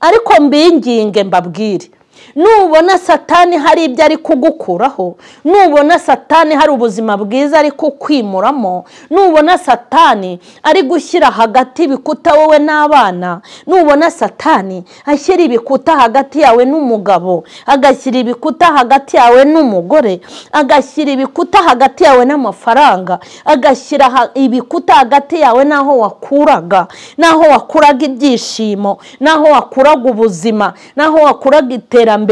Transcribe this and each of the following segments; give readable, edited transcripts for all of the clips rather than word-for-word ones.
ariko mbinginge mbabwire, nubona satani hari ibyo ari kugukuraho, nubona satani hari ubuzima bwiza ari kukwimuramo, nubona satani ari gushyira hagati ibikuta wowe n'abana, nubona satani ashyira ibikuta hagati yawe n'umugabo, agashyira ibikuta hagati yawe n'umugore, agashyira ibikuta hagati yawe n'amafaranga, agashyira ibikuta hagati yawe n'aho wakuraga ibyishimo, n'aho wakuraga ubuzima, n'aho wakuraga iterambere,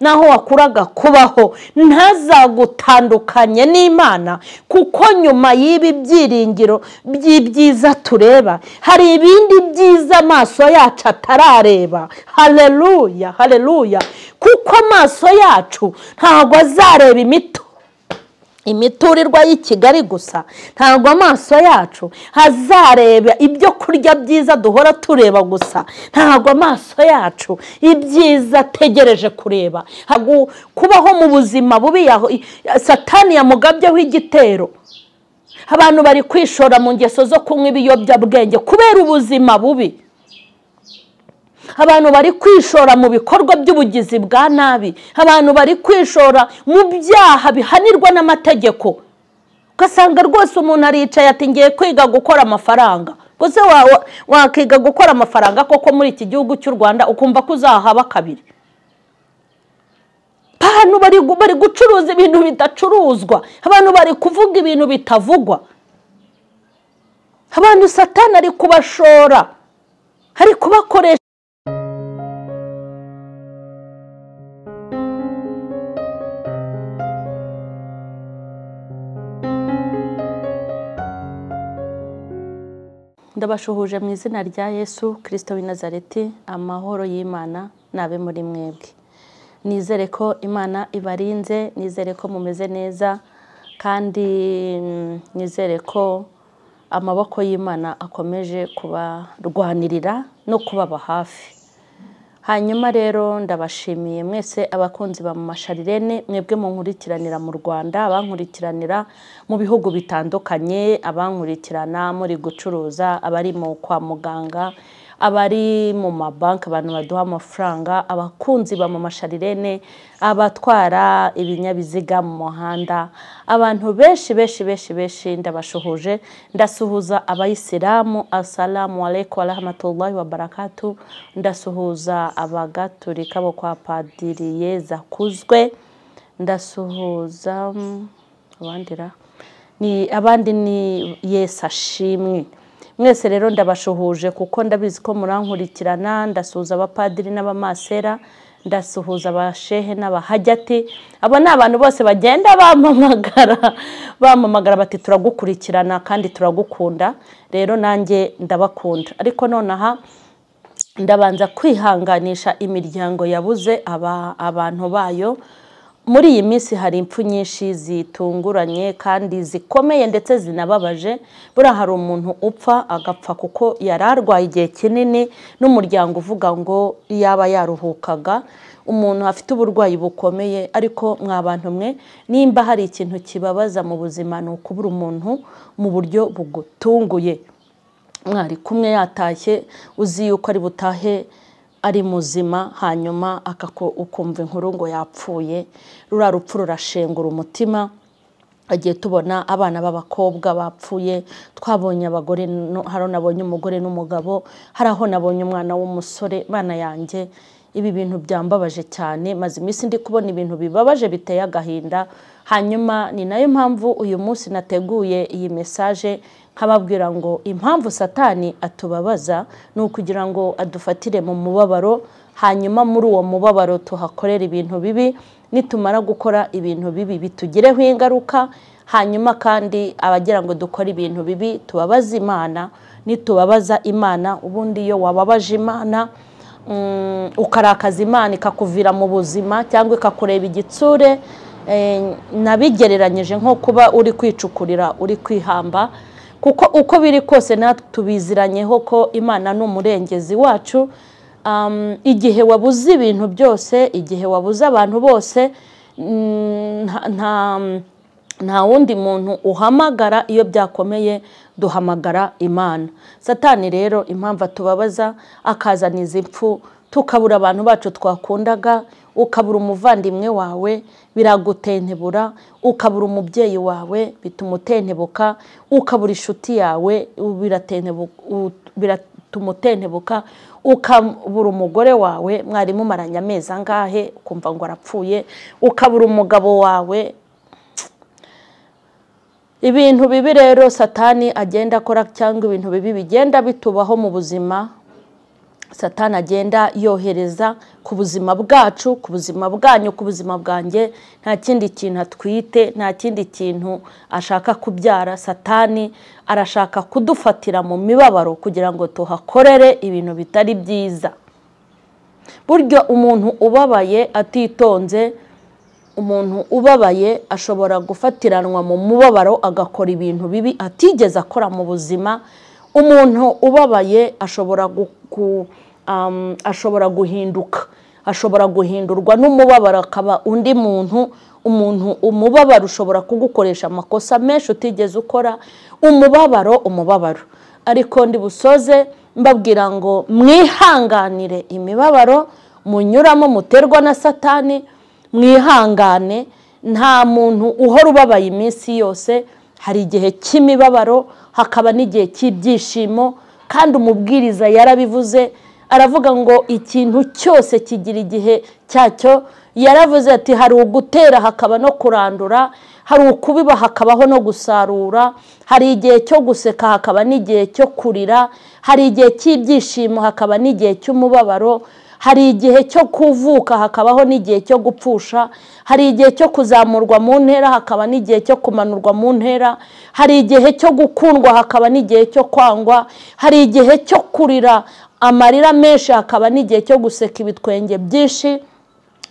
naho wakuraga kubaho, ntazagutandukanye n'Imana, kuko nyuma y'ibi byiringiro by'ibyiza tureba hari ibindi byiza amaso yacu atarareba. Haleluya, haleluya. Kuko amaso yacu ntago azareba imiturirwa y'i Kigali gusa, ntabwo amaso yacu hazareba ibyo kurya byiza duhora tureba gusa, ntabwo amaso yacu ibyiza ategereje kureba. Kubaho mu buzima bubi satani yamugabyeho igitero. Abantu bari kwishora mu ngeso zo kunywa ibiyobyabwenge kubera ubuzima bubi. Abantu bari kwishora mu bikorwa by'ubugizi bwa nabi, abantu bari kwishora mu byaha bihanirwa n'amategeko. Ugasanga rwose umuntu aricaye ati ngiye kwiga gukora amafaranga. Bose wakiga gukora amafaranga koko muri iki gihugu cy'u Rwanda ukumva ko uzahaba kabiri? Abantu bari gucuruza ibintu bidacuruzwa, abantu bari kuvuga ibintu bitavugwa, abantu satani ari kubashora, ari kubakoresha. Ndabashuhuje mu izina rya Yesu Kristo w'i Nazareti. Amahoro y'Imana nabe muri mwebwe. Nizere ko Imana ibarinze, nizere ko mumeze neza, kandi nizere ko amaboko y'Imana akomeje kubarwanirira no kubaba hafi. Hanyuma rero ndabashimiye mwese abakunzi ba Masharirene, mwebwe munkurikiranira mu Rwanda, abankurikiranira mu bihugu bitandukanye, abankurikirana muri gucuruza, abari mu kwa muganga, abari mu mabanki, abantu baduha amafaranga, abakunzi ba Masharirene, abatwara ibinyabiziga mu muhanda, abantu benshi ndabashuhuje. Ndasuhuza abayisilamu, assalamu alaikum wa rahmatullahi wa barakatuh. Ndasuhuza abagatolika bo kwa Padiri Yizipfu, ndasuhuza abandi ni Yesu ashimwe. Mwese rero ndabashuhuje kuko ndabizi ko murankurikirana. Ndasuhuza abapadiri n'abamasera, ndasuhuza abashehe n'abahajyati. Abo ni abantu bose bagenda bamamagara bati turagukurikirana kandi turagukunda. Rero nanjye ndabakunda, ariko nonaha ndabanza kwihanganisha imiryango yabuze abantu bayo. Muri iyi minsi hari impfu nyinshi zitunguranye kandi zikomeye ndetse zinababaje. Buriya hari umuntu upfa agapfa kuko yararwaye igihe kinini, n'umuryango uvuga ngo yaba yaruhukaga. Umuntu afite uburwayi bukomeye, ariko mwabantu mwe, nimba hari ikintu kibabaza mu buzima ni ukubura umuntu mu buryo bugutunguye. Mwari kumwe yatashye uzi yuko ari butahe ari muzima, hanyuma ukumva inkuru ngo yapfuye. Rura rupfu rurashengura umutima. Agiye tubona abana b'abakobwa bapfuye, twabonye abagore, haro nabonye umugore n'umugabo, haraho nabonye umwana w'umusore. Bana yanjye, ibi bintu byambabaje cyane, maze iminsi ndi kubona ibintu bibabaje biteye agahinda. Hanyuma ni nayo mpamvu uyu munsi nateguye iyi message nkababwira ngo impamvu satani atubabaza ni ukugira ngo adufatire mu mubabaro, hanyuma muri uwo mubabaro tuhakorera ibintu bibi. Nitumara gukora ibintu bibi bitugireho ingaruka, hanyuma kandi abagira ngo dukora ibintu bibi tubabaza Imana. Nitubabaza Imana, ubundi iyo wababaje Imana ukarakaza Imana ikakuvira mu buzima cyangwa ikakureba igitsure, nabigereranyije nko kuba uri kwicukurira, uri kwihamba. Kuko uko biri kose natwe tubiziranyeho ko Imana ni umurengezi wacu. Igihe wabuze ibintu byose, igihe wabuze abantu bose, nta wundi muntu uhamagara. Iyo byakomeye duhamagara Imana. Satani rero impamvu atubabaza akazana izi mpfu tukabura abantu bacu twakundaga, ukabura umuvandimwe wawe biragutentebura, ukabura umubyeyi wawe bitumutentebuka, ukabura inshuti yawe biratumutentebuka, ukabura umugore wawe mwari mumaranye amezi angahe ukumva ngo arapfuye, ukabura umugabo wawe. Ibintu bibi rero Satani agenda akora cyangwa ibintu bibi bigenda bitubaho mu buzima, Satani agenda yohereza ku buzima bwacu, ku buzima bwanyu, ku buzima bwanjye, nta kindi kintu atwite, nta kindi kintu ashaka kubyara. Satani arashaka kudufatira mu mibabaro kugira ngo tuhakorere ibintu bitari byiza. Buryo umuntu ubabaye atitonze, umuntu ubabaye ashobora gufatiranwa mu mubabaro agakora ibintu bibi atigeze akora mu buzima. Umuntu ubabaye ashobora guhinduka, ashobora guhindurwa n'umubabaro akaba undi muntu. Umubabaro ushobora kugukoresha amakosa menshi utigeze ukora. Umubabaro ariko ndi busoze mbabwira ngo mwihanganire imibabaro munyuramo muterwa na Satani, mwihangane. Nta muntu uhora ubabaye iminsi yose, hari igihe cy'imibabaro hakaba n'igihe cy'ibyishimo, kandi umubwiriza yarabivuze, aravuga ngo ikintu cyose kigira igihe cyacyo. Yaravuze ati hari ugutera hakaba no kurandura, hari ukubiba hakabaho no gusarura, hari igihe cyo guseka hakaba n'igihe cyo kurira, hari igihe cy'ibyishimo hakaba n'igihe cy'umubabaro, hari igihe cyo kuvuka hakabaho n'igihe cyo gupfusha, hari igihe cyo kuzamurwa mu ntera hakaba n'igihe cyo kumanurwa mu ntera, hari igihe cyo gukundwa hakaba n'igihe cyo kwangwa, hari igihe cyo kurira amarira menshi hakaba n'igihe cyo guseka ibitwenge byinshi.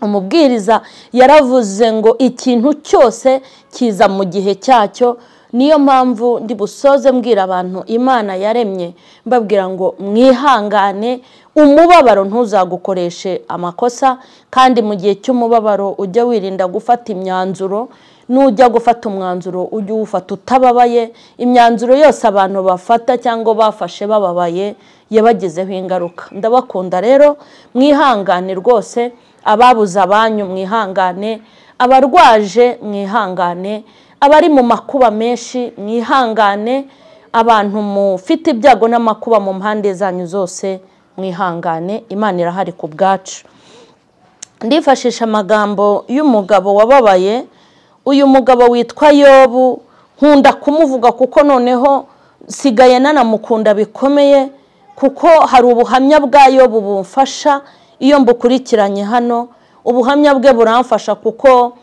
Umubwiriza yaravuze ngo ikintu cyose kiza mu gihe cyacyo. Niyo mpamvu ndi busoze mbwira abantu Imana yaremye mbabwira ngo mwihangane, umubabaro ntuzagukoreshe amakosa, kandi mu gihe cy'umubabaro ujye wirinda gufata imyanzuro. Nujya gufata umwanzuro ujye uwufata utababaye. Imyanzuro yose abantu bafata cyangwa bafashe bababaye yabagezeho ingaruka. Ndabakunda rero, mwihangane rwose. Ababuze abanyu mwihangane, abarwaje mwihangane, abari mu makuba menshi mwihangane, abantu mufite ibyago n'amakuba mu mpande zanyu zose mwihangane. Imana irahari ku bwacu. Ndifashisha amagambo y'umugabo wababaye. Uyu mugabo witwa Yobu, nkunda kumuvuga kuko noneho sigaye nanamukunda bikomeye, kuko hari ubuhamya bwa Yobu bumfasha. Iyo mbukurikiranye hano, ubuhamya bwe buramfasha kuko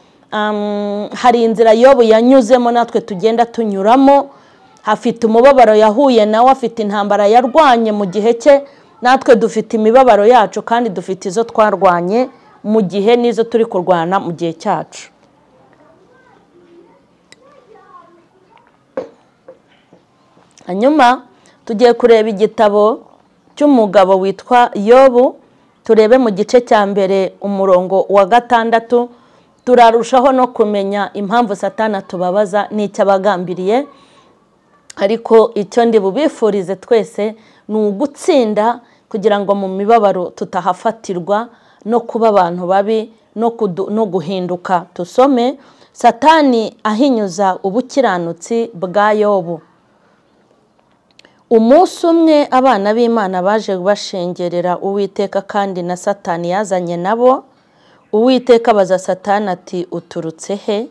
hari inzira Yobu yanyuzemo natwe tugenda tunyuramo. Hafite umubabaro yahuye nawe, afite intambara yarwanye mu gihe cye, natwe dufite imibabaro yacu kandi dufite izo twarwanye mu gihe n'izo turi kurwana mu gihe cyacu. Hanyuma tugiye kureba igitabo cy'umugabo witwa Yobu. Turebe mu gice cya mbere umurongo wa 6. Turarushaho no kumenya impamvu Satani tubabaza n'icyo abagambiriye. Ariko icyo ndi bubifurize twese ni ugutsinda, kugira ngo mu mibabaro tutahafatirwa no kuba abantu babi no guhinduka. Tusome Satani ahinyuza ubukiranutsi bwa Yobu. Umunsi umwe abana b'Imana baje bashengerera Uwiteka, kandi na Satani yazanye nabo. Uwiteka abaza Satani ati uturutse he?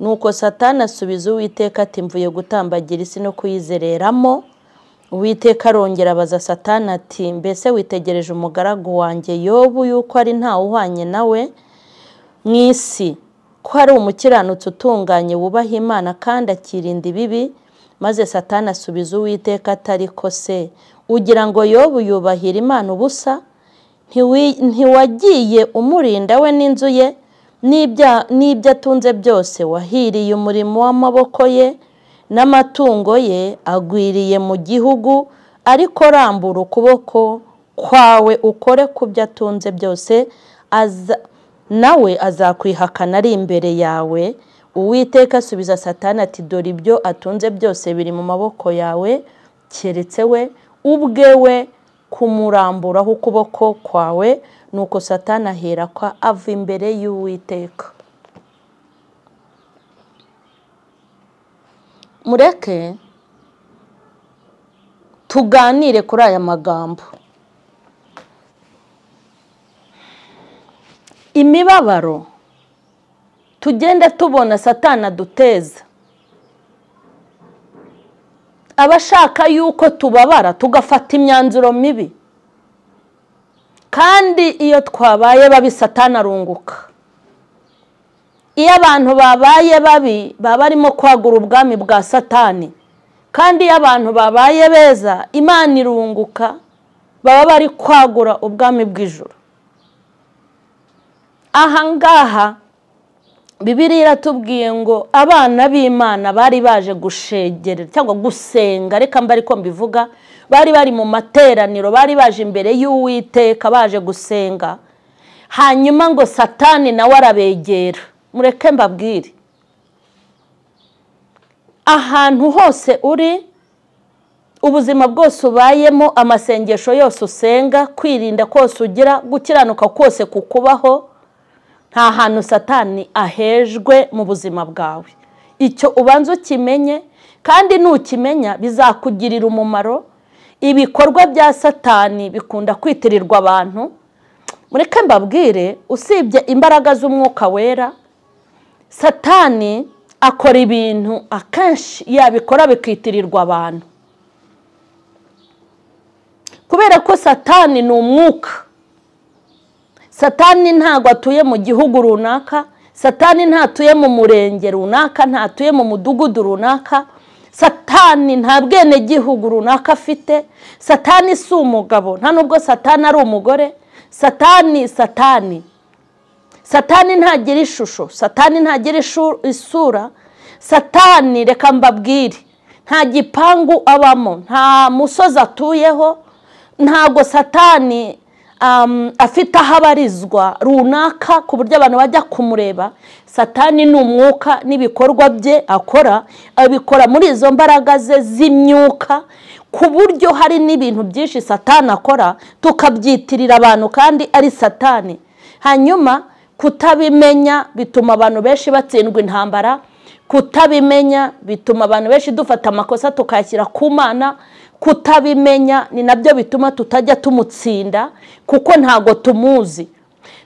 Nuko Satani asubiza Uwiteka ati mvuye gutambagira isi no kuyizereramo. Uwiteka arongera abaza Satani ati mbese witegereje umugaragu wanjye Yobu yuko ari ntawe uhwanye nawe mu isi, ko ari umukiranutsi utunganye wubaha Imana kandi akirinda ibibi? Maze Satani asubiza Uwiteka ati ariko se ugira ngo Yobu yubahira Imana ubusa? Ntiwagiye umurinda we n'inzu ye n'ibyo atunze byose? Wahiriye umurimo w'amaboko ye n'amatungo ye agwiriye mu gihugu, ariko rambura ukuboko kwawe ukore ku byo atunze byose, nawe azakwihakana ari imbere yawe. Uwiteka asubiza Satani ati dore ibyo atunze byose biri mu maboko yawe, keretse we ubwe we kumuramburaho ukuboko kwawe, nuko Satani ahera ko ava imbere y'Uwiteka. Mureke tuganire kuri aya magambo. Imibabaro tugende tubona Satani aduteza, abashaka yuko tubabara tugafata imyanzuro mibi, kandi iyo twabaye babi Satani arunguka. Iyo abantu babaye babi baba barimo kwagura ubwami bwa Satani, kandi iyo abantu babaye beza Imana irunguka, baba bari kwagura ubwami bw'ijuru. Aha ngaha Bibiliya iratubwiye ngo abana b'Imana bari baje gushegerera cyangwa gusenga, reka mba ariko mbivuga, bari bari mu materaniro, bari baje imbere y'Uwiteka baje gusenga. Hanyuma ngo Satani nawe arabegera. Mureke mbabwire, ahantu hose uri, ubuzima bwose ubayemo, amasengesho yose usenga, kwirinda kose ugira, gukiranuka kose kukubaho, nta hantu Satani ahejwe mu buzima bwawe. Icyo ubanza ukimenye, kandi nukimenya bizakugirira umumaro. Ibikorwa bya Satani bikunda kwitirirwa abantu. Mureke mbabwire, usibye imbaraga z'Umwuka Wera, Satani akora ibintu akenshi yabikora bikitirirwa abantu. Kubera ko Satani ni umwuka. Satani ntabwo atuye mu gihugu runaka, Satani ntatuye mu murenge runaka, ntatuye mu mudugudu runaka, Satani nta bwene gihugu runaka afite. Satani si umugabo, nta nubwo Satani ari umugore. Satani ntagira ishusho, Satani ntagira isura. Satani, reka mbabwire, nta gipangu abamo, nta musozi atuyeho, ntago Satani afite aho abarizwa runaka ku buryo abantu bajya kumureba. Satani ni umwuka, n'ibikorwa bye akora abikora muri izo mbaraga ze z'imyuka, ku buryo hari n'ibintu byinshi Satani akora tukabyitirira abantu kandi ari Satani. Hanyuma kutabimenya bituma abantu benshi batsindwa intambara, kutabimenya bituma abantu benshi dufata amakosa tukayashyira ku Mana. Kutabimenya ni nabyo bituma tutajya tumutsinda, kuko ntago tumuzi.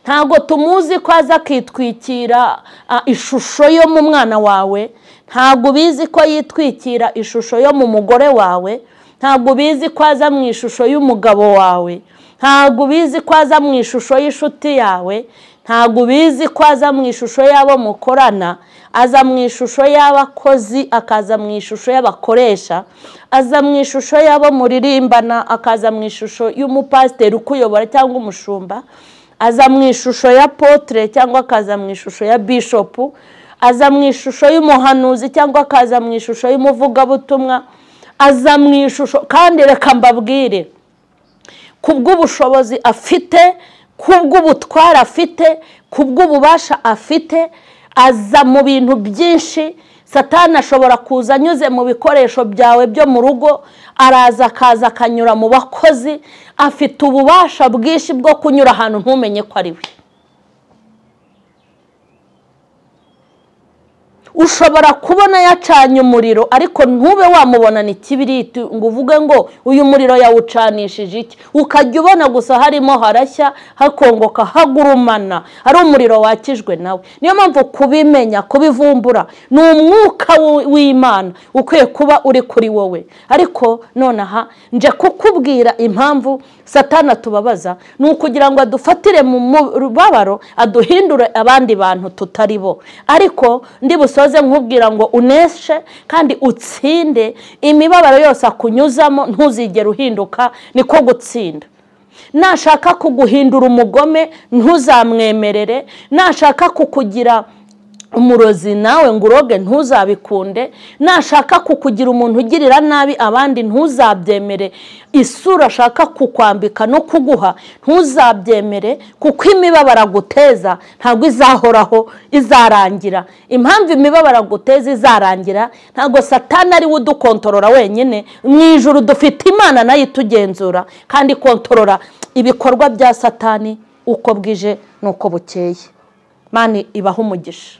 Ntago tumuzi ko aza kwitwikira ishusho yo mu mwana wawe, ntago bizi ko yitwikira ishusho yo mu mugore wawe, ntago bizi ko aza mu ishusho y'umugabo wawe, ntago bizi ko aza mu ishusho y'ishuti yawe, ntago bizi ko aza mu ishusho y'abo mukorana, aza mu ishusho y'abakozi, akaza mu ishusho y'abakoresha, aza mu ishusho y'abo muririmbana, akaza mu ishusho y'umupasiteri ukuyobora cyangwa umushumba, aza mu ishusho ya potre cyangwa akaza mu ishusho ya bishopu, aza mu ishusho y'umuhanuzi cyangwa akaza mu ishusho y'umuvugabutumwa, aza mu ishusho. Kandi reka mbabwire, kubw'ubushobozi afite, kubw'ubutware afite, kubw'ububasha afite, aza mu bintu byinshi. Satani ashobora kuza anyuze mu bikoresho byawe byo mu rugo, araza akaza akanyura mu bakozi. Afite ububasha bwinshi bwo kunyura ahantu ntumenye ko ari we. Ushobora kubona yacanye umuriro ariko ntube wamubona ni kibiriti ngo uvuge ngo uyu muriro yawucanishije iki. Ukajya ubona gusa harimo harashya, hakongoka, hagurumana, ari umuriro wakijwe nawe. Niyo mpamvu kubimenya, kubivumbura ni umwuka w'Imana ukwiye kuba uri kuri wowe. Ariko nonaha nje kukubwira impamvu Satani atubabaza, ni ukugira ngo adufatire mu rubabaro, aduhindure abandi bantu tutari bo. Ariko ndi busoze nkubwira ngo uneshe kandi utsinde imibabaro yose akunyuzamo, ntuzigere uhinduka, niko gutsinda. Nashaka kuguhindura umugome ntuzamwemerere, nashaka kukugira umurozi nawe ngo uroge ntuzabikunde, nashaka kukugira umuntu ugirira nabi abandi ntuzabyemere, isura ashaka kukwambika no kuguha ntuzabyemere, kuko imibabaro aguteza ntabwo izahoraho, izarangira. Impamvu imibabaro aguteza izarangira, ntabwo Satani ari we udukontorora wenyine. Mu ijuru dufite Imana nayo itugenzura kandi kontorora ibikorwa bya Satani uko bwije nuko bukeye. Imana ibahe umugisha.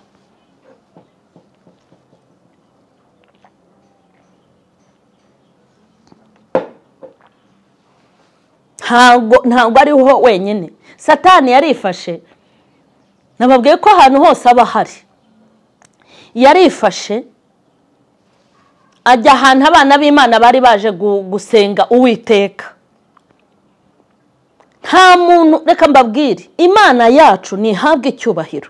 ntabwo ariho wenyine. Satani yarifashe, nababwiye ko ahantu hose aba hari. Yarifashe ajya ahantu abana b'Imana bari baje gusenga Uwiteka. Nta muntu, reka mbabwire, Imana yacu ntihabwe icyubahiro.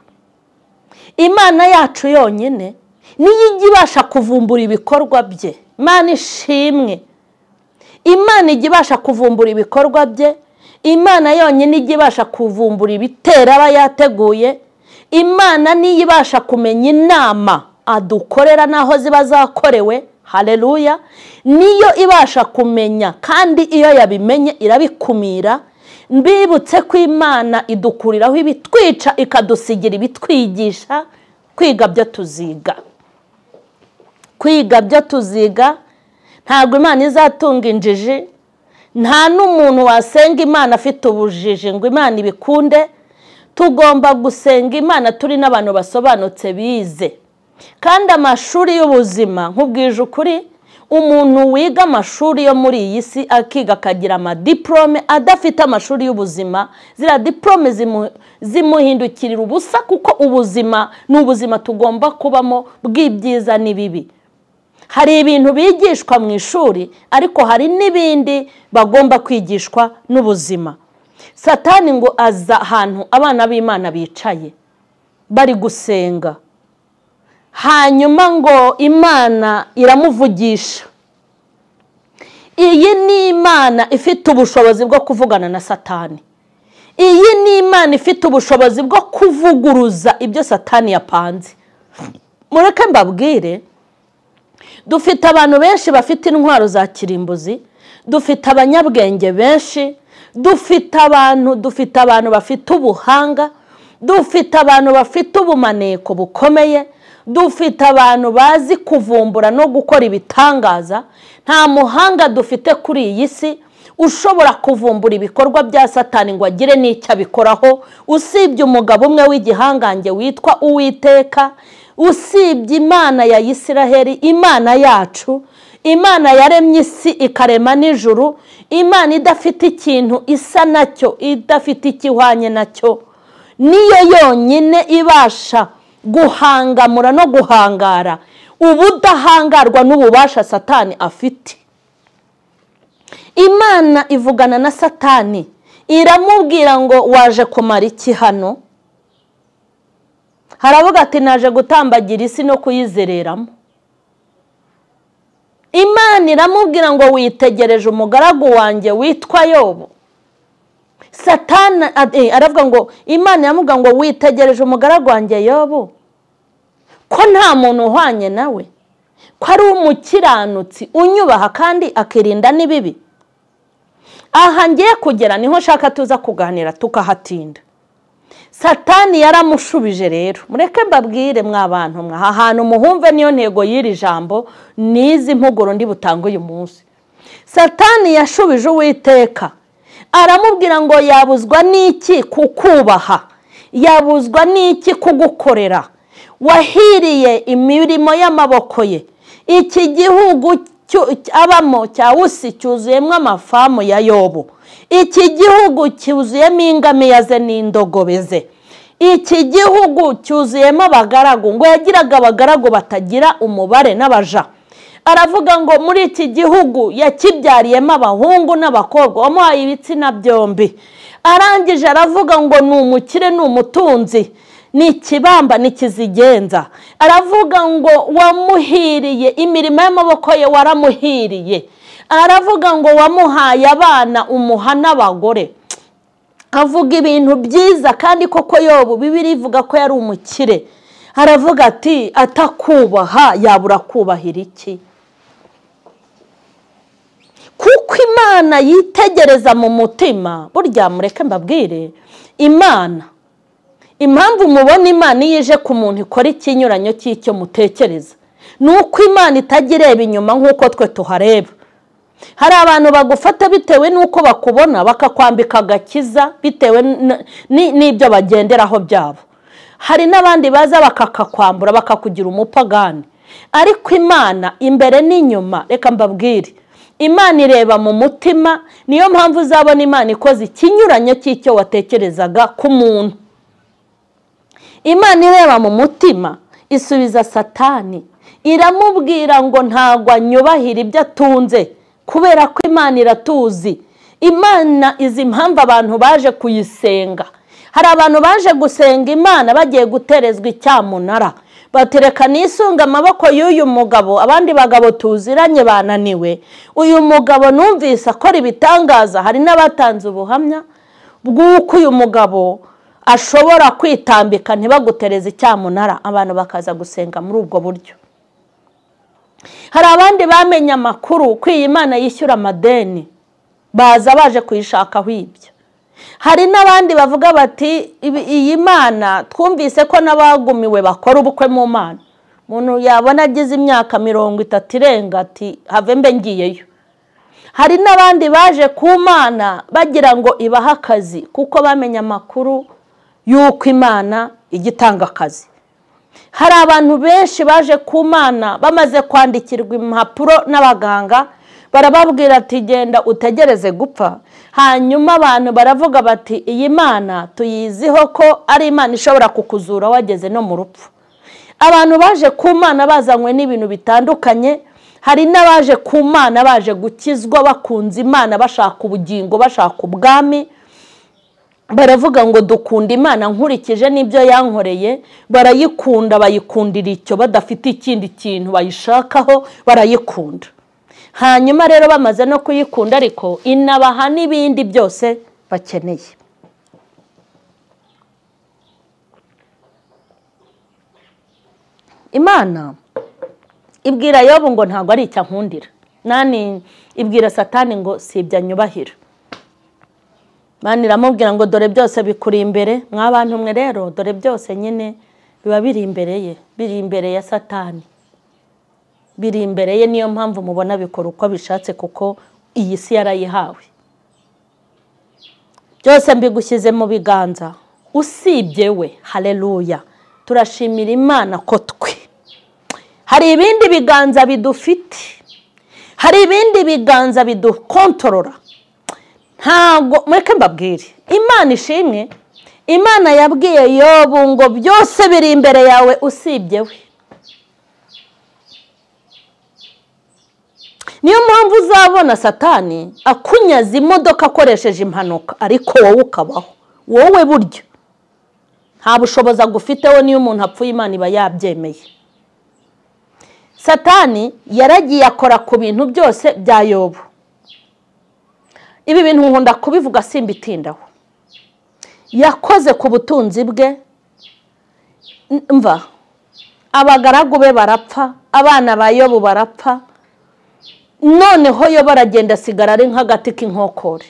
Imana yacu yonyine niyo ijya ibasha kuvumbura ibikorwa bye. Imana ishimwe. Imana ijya ibasha kuvumbura ibikorwa bye. Imana yonyine ijya ibasha kuvumbura ibitera aba yateguye. Imana niyo ibasha kumenya inama adukorera naho ziba zakorewe. Haleluya. Niyo ibasha kumenya, kandi iyo yabimenye irabikumira. Mbibutse ko Imana idukuriraho ibitwica ikadusigira ibitwigisha. Kwiga byo tuziga. Kwiga byo tuziga. Ntabwo Imana izatunga injiji. Nta n'umuntu wasenga Imana afite ubujiji ngo Imana ibikunde. Tugomba gusenga Imana turi n'abantu basobanutse bize. Kandi amashuri y'ubuzima, nkubwije ukuri, umuntu wiga amashuri yo muri iyi si akiga akagira amadiplome adafite amashuri y'ubuzima, zira diplome zimuhindukirira ubusa, kuko ubuzima ni ubuzima tugomba kubamo bw'ibyiza n'ibibi. Hari ibintu bigishwa mu ishuri, ariko hari n'ibindi bagomba kwigishwa n'ubuzima. Satani ngo aza ahantu abana b'Imana bicaye bari gusenga, hanyuma ngo Imana iramuvugisha. Iyi ni Imana ifite ubushobozi bwo kuvugana na Satani. Iyi ni Imana ifite ubushobozi bwo kuvuguruza ibyo Satani yapanze. Mureke mbabwire, dufite abantu benshi bafite intwaro za kirimbuzi, dufite abanyabwenge benshi, dufite abantu bafite ubuhanga, dufite abantu bafite ubumaneko bukomeye, dufite abantu bazi kuvumbura no gukora ibitangaza. Nta muhanga dufite kuri iyi si ushobora kuvumbura ibikorwa bya Satani ngo agire n'icyo abikoraho, usibye umugabo umwe w'igihangange witwa Uwiteka, usibye Imana ya Isiraheli, Imana yacu, Imana yaremye isi ikarema n'ijuru, Imana idafite ikintu isa nacyo, idafite ikihwanye nacyo. Niyo yonyine ibasha guhangamura no guhangara ubudahangarwa n'ububasha Satani afite. Imana ivugana na Satani, iramubwira ngo waje kumara iki hano? Haravuga ati naje gutambagira isi no kuyizereramo. Imana iramubwira ngo witegereje umugaragu wanjye witwa Yobu. Satani aravuga ngo, Imana iramubwira ngo witegereje umugaragu wanjye Yobu, ko nta muntu uhwanye nawe, ko ari umukiranutsi unyubaha kandi akirinda n'ibibi. Aha ngiye kugera niho nshaka tuza kuganira tukahatinda. Satani yaramushubije rero. Mureke mbabwire mw'abantu mwa, aha hantu muhumve niyo ntego y'iri jambo n'izi mpuguro ndi butanga uyu munsi. Satani yashubije Uwiteka, aramubwira ngo yabuzwa n'iki kukubaha, yabuzwa n'iki kugukorera, wahiriye imirimo y'amaboko ye. Iki gihugu abamo cya Usi cyuzuyemo amafamu ya Yobu. Iki gihugu cyuzuyemo ingamiya ze n'indogobe ze. Iki gihugu cyuzuyemo abagaragu, ngo yagiraga abagaragu batagira umubare n'abaja. Aravuga ngo muri iki gihugu yakibyariyemo abahungu n'abakobwa, wamuhaye ibitsina byombi. Arangije aravuga ngo ni umukire, ni umutunzi, ni ikibamba, ni kizigenza. Aravuga ngo wamuhiriye imirimo y'amaboko ye, waramuhiriye. Aravuga ngo wamuhaye abana, umuha n'abagore. Avuga ibintu byiza, kandi koko Yobu Bibiliya ivuga ko yari umukire. aravuga ati atakubaha yabura kubahira iki? Kuko Imana yitegereza mu mutima. Burya mureke mbabwire, Imana, impamvu mubona Imana yije ku muntu ikora ikinyuranyo cy'icyo mutekereza, nuko Imana itagireba inyuma nk'uko twe tuhareba. Hari abantu bagufata bitewe nuko bakubona bakakwambika agakiza bitewe n'ibyo bagenderaho byabo. Hari n'abandi baza bakakakwambura bakakugira umupagani. Ariko Imana imbere n'inyuma, reka mbabwire, Imana ireba mu mutima. Niyo mpamvu uzabona Imana ikoze ikinyuranyo cy'icyo watekerezaga ku muntu. Imana ireba mu mutima, isubiza Satani, iramubwira ngo ntabwo anyubahira ibyo atunze, kubera ko Imana iratuzi. Imana izi impamvu abantu baje kuyisenga. Hari abantu baje gusenga Imana bagiye guterezwa icyamunara, batereka nisunga amaboko y'uyu mugabo. Abandi bagabo tuziranye bananiwe, uyu mugabo numvise akora ibitangaza. Hari n'abatanze ubuhamya bw'uko uyu mugabo ashobora kwitambika ntibagutereze icyamunara, abantu bakaza gusenga muri ubwo buryo. Hari abandi bamenye amakuru ko iyi Imana yishyura amadeni, baza baje kuyishakaho ibyo. Hari n'abandi bavuga bati iyi Mana twumvise ko n'abagumiwe bakora ubukwe mu Mana. Umuntu yabona agize imyaka 30 irenga ati have mbe ngiyeyo. Hari n'abandi baje ku Mana bagira ngo ibahe akazi, kuko bamenye amakuru yuko Imana igitanga akazi. Hari abantu benshi baje ku Mana bamaze kwandikirwa impapuro n'abaganga, barababwira ati genda utegereze gupfa. Hanyuma abantu baravuga bati iyi Mana tuyiziho ko ari Imana ishobora kukuzura wageze no mu rupfu. Abantu baje ku Mana bazanywe n'ibintu bitandukanye. Hari n'abaje ku Mana baje gukizwa bakunze Imana, bashaka ubugingo, bashaka ubwami. Baravuga ngo dukunda Imana nkurikije n'ibyo yankoreye. Barayikunda, bayikundira icyo, badafite ikindi kintu bayishakaho, barayikunda. Hanyuma rero bamaze no kuyikunda, ariko inabaha n'ibindi byose bakeneye. Imana ibwira Yobu ngo ntabwo ari icyo nkundira. Nani ibwira Satani ngo si ibyo anyubahira. Imana iramubwira ngo dore byose bikuri imbere. Mw'abantu mwe rero dore byose nyine biba biri imbere ye, biri imbere ya Satani, biri imbere ye. Niyo mpamvu mubona bikora uko bishatse, kuko iyi si yarayihawe. Byose mbigushyize mu biganza usibye we. Haleluya. Turashimira Imana ko twe hari ibindi biganza bidufite, hari ibindi biganza bidukontorora. Ntago mweke mbabwire, Imana ishimwe, Imana yabwiye Yobu ngo byose biri imbere yawe usibye we. Niyo mpamvu uzabona Satani akunyaza imodoka akoresheje impanuka, ariko wowe ukabaho. Wowe buryo nta bushobozi agufiteho, niyo umuntu apfuye Imana iba yabyemeye. Satani yaragiye akora ku bintu byose bya Yobu. Ibi bintu nkunda kubivuga simbitindaho. Yakoze ku butunzi bwe. Mva, abagaragu be barapfa, abana ba Yobu barapfa. Noneho yo baragenda asigara ari nk'agati k'inkokore.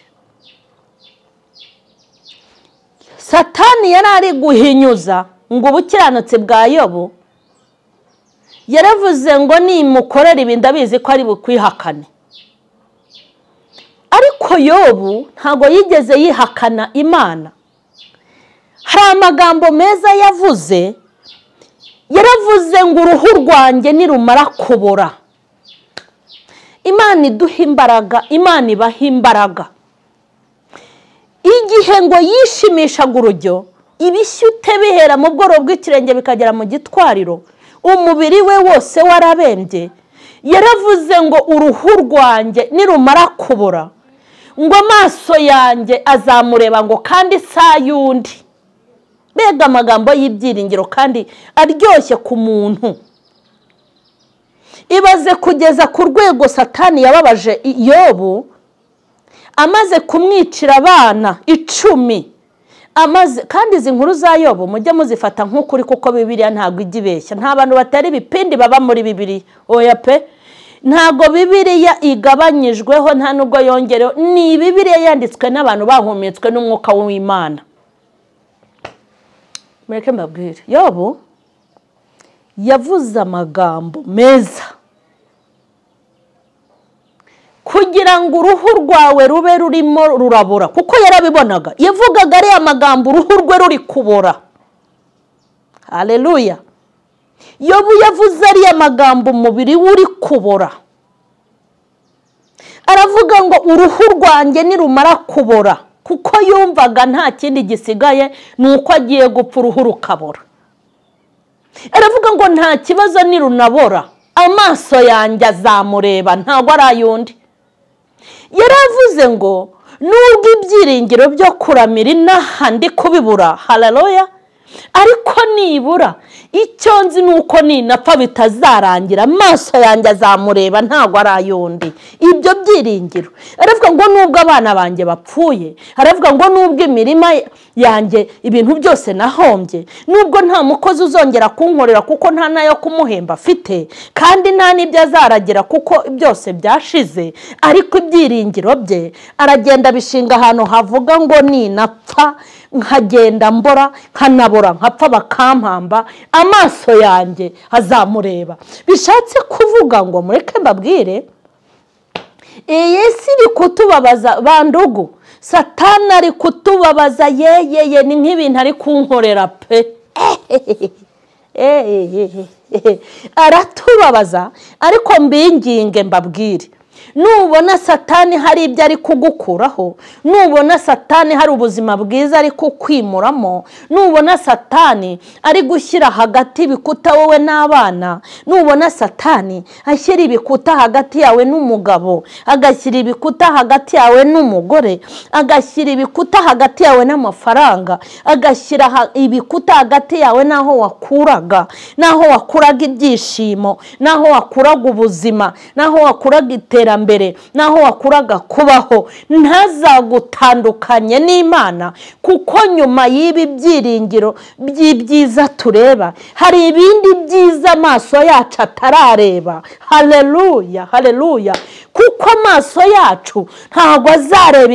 Satani yari ari guhinyuza ngo ubukiranutsi bwa Yobu. Yaravuze ngo nimukorera ibi ndabizi ko ari bukwihakane. Ariko Yobu ntago yigeze yihakana Imana. Hari amagambo meza yavuze. Yaravuze ngo uruhu rwanjye nirumara kubora. Imana iduha imbaraga, Imana ibaha imbaraga. Igihe ngo yishimishaga urujyo, ibishyute bihera mu bworo bw'ikirenge bikagera mu gitwariro, umubiri we wose warabembye. Yaravuze ngo uruhu rwanjye nirumara kubora, ngo amaso yanjye azamureba ngo kandi saa yundi. Mbega amagambo y'ibyiringiro kandi aryoshye ku muntu. Ibaze kugeza ku rwego Satani yababaje Yobu, amaze kumwicira abana 10, amaze kandi izi nkuru za Yobu mujye muzifata nk'ukuri kuko Bibiliya ntabwo ijya ibeshya. Nta bantu batari ibipindi baba muri Bibiliya. Oya pe, ntabwo Bibiliya igabanyijweho, nta nubwo yongereho. Ni Bibiliya yanditswe n'abantu bahumetswe n'umwuka w'Imana. Mureke mbabwire, Yobu yavuze amagambo meza kugira ngo uruhu rwawe rube rurimo rurabora, kuko yarabibonaga. Yavugaga ari amagambo uruhu rwe ruri kubora. Haleluya. Yobu yavuze ari amagambo umubiri uri kubora. Aravuga ngo uruhu rwanjye nirumara kubora, kuko yumvaga nta kindi gisigaye nuko agiye gupfa uruhu rukabora. Aravuga ngo nta kibazo nirunabora amaso yanjye azamureba ntabwo ari ayundi. Yaravuze ngo nubwo ibyiringiro byo kuramira inaha ndi kubibura, haleluya, ariko nibura icyo nzi nuko ninapfa bitazarangira amaso yanjye azamureba ntabwo ari ayundi. Ibyo byiringiro, aravuga ngo nubwo abana banjye bapfuye, aravuga ngo nubwo imirima yanjye ibintu byose nahombye, nubwo nta mukozi uzongera kunkorera kuko nta nayo kumuhemba afite, kandi nta n'ibyo azaragira kuko byose byashize, ariko ibyiringiro bye aragenda bishinga ahantu havuga ngo ninapfa nkagenda mbora nkanabora nkapfa bakampamba amaso yanjye azamureba. Bishatse kuvuga ngo mureke mbabwire, iyi si iri kutubabaza bandugu, Satani ari kutubabaza yeyeye, ni nk'ibintu ari kunkorera pe. Aratubabaza, ariko mbinginge mbabwire, nubona Satani hari ibyo ari kugukuraho, nubona Satani hari ubuzima bwiza ari kukwimuramo, nubona Satani ari gushyira hagati ibikuta wowe n'abana, nubona Satani ashyira ibikuta hagati yawe n'umugabo, agashyira ibikuta hagati yawe n'umugore, agashyira ibikuta hagati yawe n'amafaranga, agashyira ibikuta hagati yawe n'aho wakuraga, n'aho wakuraga ibyishimo, n'aho wakuraga ubuzima, n'aho wakuraga iterambere, naho wakuraga kubaho, ntazagutandukanye n'Imana, kuko nyuma y'ibi byiringiro by'ibyiza tureba hari ibindi byiza amaso yacu atarareba. Haleluya, haleluya. Kuko amaso yacu ntabwo azareba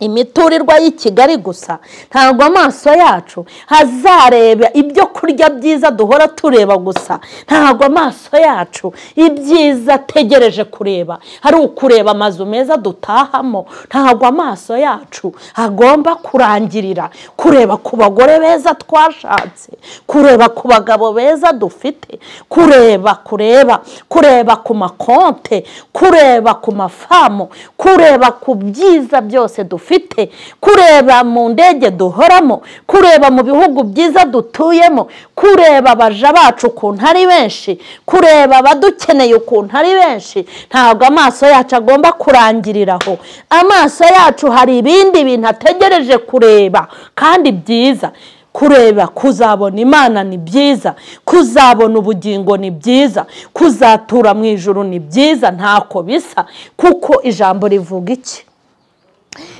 imiturirwa y'i Kigali gusa, ntabwo amaso yacu hazareba ibyo kurya byiza duhora tureba gusa, ntabwo amaso yacu ibyiza ategereje kureba hari ukureba amazu meza dutahamo, ntabwo amaso yacu agomba kurangirira kureba ku bagore beza twashatse, kureba ku bagabo beza dufite, kureba ku makonte, kureba ku mafamu, kureba ku byiza byose dufite, kureba mu ndege duhoramo, kureba mu bihugu byiza dutuyemo, kureba abaja bacu ukuntu ari benshi, kureba abadukeneye ukuntu ari benshi. Ntabwo amaso yacu agomba kurangiriraho. Amaso yacu hari ibindi bintu ategereje kureba kandi byiza. Kureba kuzabona Imana ni byiza, kuzabona ubugingo ni byiza, kuzatura mu ijuru ni byiza, ntako bisa. Kuko ijambo rivuga iki?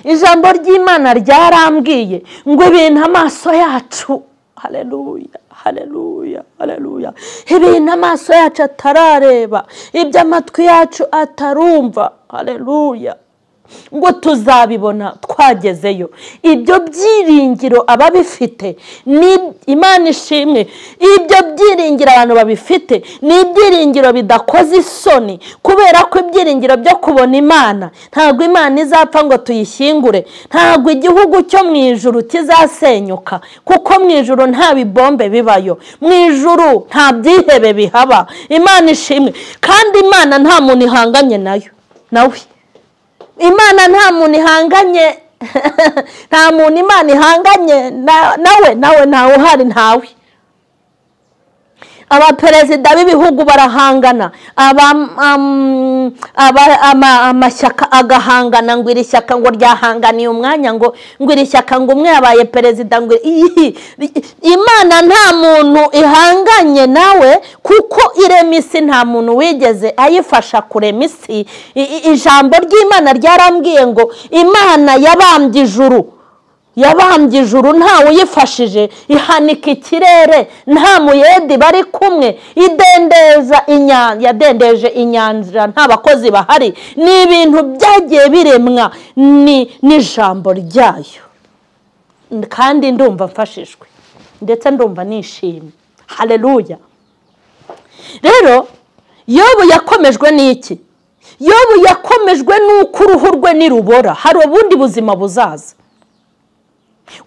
Ijambo ry'Imana ryarambwiye ngo ibintu amaso yacu, haleluya, haleluya, haleluya, ibintu amaso yacu atarareba, ibyo amatwi yacu atarumva, haleluya, ngo tuzabibona twagezeyo. Ibyo byiringiro ababifite ni Imana ishimwe. Ibyo byiringiro abantu babifite ni ibyiringiro bidakoze isoni, kubera ko ibyiringiro byo kubona Imana, ntabwo Imana izapfa ngo tuyishyingure, ntabwo igihugu cyo mu ijuru kizasenyuka, kuko mu ijuru nta bibombe bibayo, mu ijuru nta byihebe bihaba. Imana ishimwe. Kandi Imana nta muntu ihanganye nawe. Imana nta muntu ihanganye, nta muntu Imana ihanganye nawe ntawe uhari, ntawe. Abaperezida b'ibihugu barahangana, amashyaka agahangana, ngo iri shyaka ngo ryahanganiye umwanya, ngo iri shyaka ngo umwe yabaye perezida. Ngo Imana nta muntu ihanganye nawe, kuko irema isi nta muntu wigeze ayifasha kurema isi. Ijambo ry'Imana ryarambwiye ngo Imana yabambye ijuru yabambye ijuru ntawe uyifashije, ihanika ikirere nta muyedi bari kumwe, yadendeje inyanja nta bakozi bahari. Ni ibintu byagiye biremwa n'ijambo ryayo, kandi ndumva mfashijwe ndetse ndumva nishimye. Haleluya. Rero Yobu yakomejwe n'iki? Yobu yakomejwe n'uko uruhu rwe nirubora hari ubundi buzima buzaza.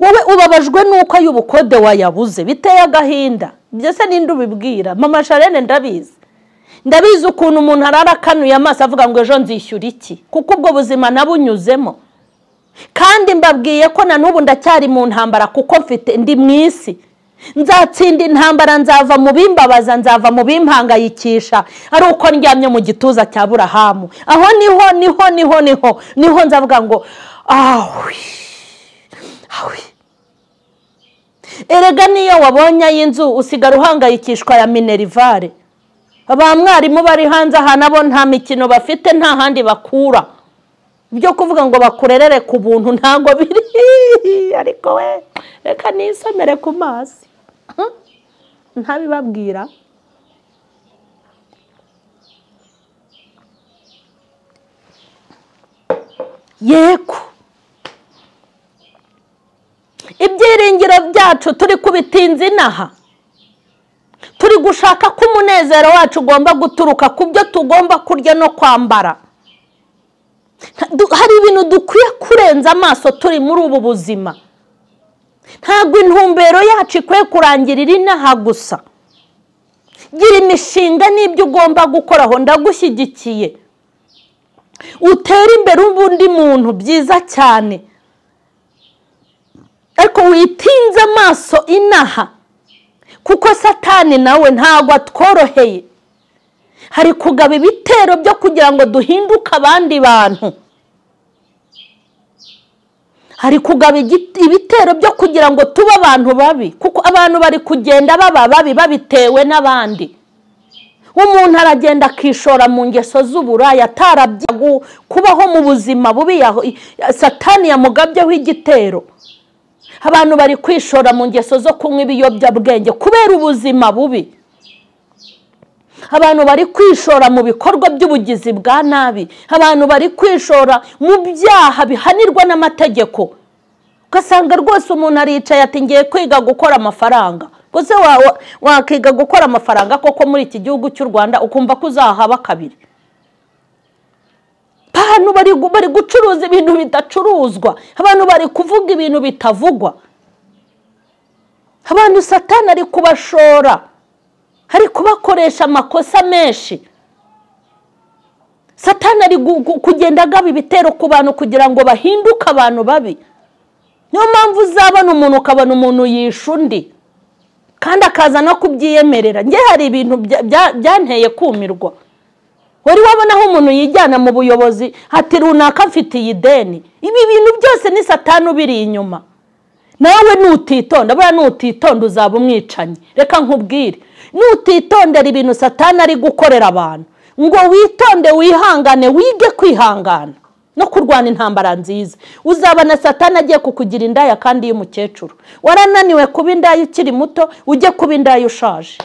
Wowe ubabajwe n'uko ay'ubukode wayabuze, biteye agahinda. Byose ninde ubibwira? Mama Sharene ndabizi ukuntu umuntu arara akanuye amaso avuga ngo ejo nzishyura iki, kuko ubwo buzima nabunyuzemo. Kandi mbabwiye ko na n'ubu ndacyari mu ntambara, kuko mfite ndi mu isi. Nzatsinda intambara, nzava mu bimbabaza, nzava mu bimpangayikisha, ari uko ndyamye mu gituza cya Aburahamu. Aho niho nzavuga ngo awi. Erega niyo wabonye y'inzu usigara uhangayikishwa ya minerivare. Aba mwarimu bari hanze aha nabo nta mikino bafite, nta handi bakura. Byo kuvuga ngo bakurerere ku buntu ntago biri. Ariko we reka nisomere ku mazi ntabibabwira. Yego ibyiringiro byacu turi kubitinza inaha, turi gushaka ko umunezero wacu ugomba guturuka ku byo tugomba kurya no kwambara. Hari ibintu dukwiye kurenza amaso turi muri ubu buzima. Ntabwo intumbero yacu ikwiye kurangirira inaha gusa. Gira imishinga n'ibyo ugomba gukoraho, ndagushyigikiye. Utera imbere ubundi muntu, byiza cyane. Ariko witinze amaso inaha, kuko Satani nawe ntabwo atworoheye. Hari kugaba ibitero byo kugira ngo duhinduke abandi bantu. Hari kugaba ibitero byo kugira ngo tube abantu babi, kuko abantu bari kugenda baba babi babitewe n'abandi. Umuntu aragenda akishora mu ngeso z'uburaya, atarabya kubaho mu buzima bubi, Satani yamugabyeho igitero. Abantu bari kwishora mu ngeso zo kunywa ibiyobyabwenge kubera ubuzima bubi. Abantu bari kwishora mu bikorwa by'ubugizi bwa nabi. Abantu bari kwishora mu byaha bihanirwa n'amategeko. Ugasanga rwose umuntu aricaye ati ngiye kwiga gukora amafaranga. Gusa wakiga gukora amafaranga koko muri iki gihugu cy'u Rwanda ukumva ko uzahaba kabiri. Abantu bari gucuruza ibintu bidacuruzwa. Abantu bari kuvuga ibintu bitavugwa. Abantu Satani ari kubashora, hari kubakoresha amakosa menshi. Satani ari kugenda agaba ibitero ku bantu kugira ngo bahinduke abantu babi. Niyo mpamvu uzabona umuntu ukabona umuntu yisha undi kandi akaza no kubyiyemerera. Nge hari ibintu byanteye kumirwa. Wari wabona aho umuntu yijyana mu buyobozi hati runaka mfitiye ideni. Ibi bintu byose ni Satani ubiri inyuma. Nawe nutitonda, buriya nutitonda uzaba umwicanyi. Reka nkubwire, nutitondera ibintu Satani ari gukorera abantu, ngo witonde wihangane, wige kwihangana no kurwana intambara nziza, uzabana Satani agiye kukugira indaya kandi y'umukecuru. Warananiwe kuba indaya ukiri muto, ujye kuba indaya ushaje.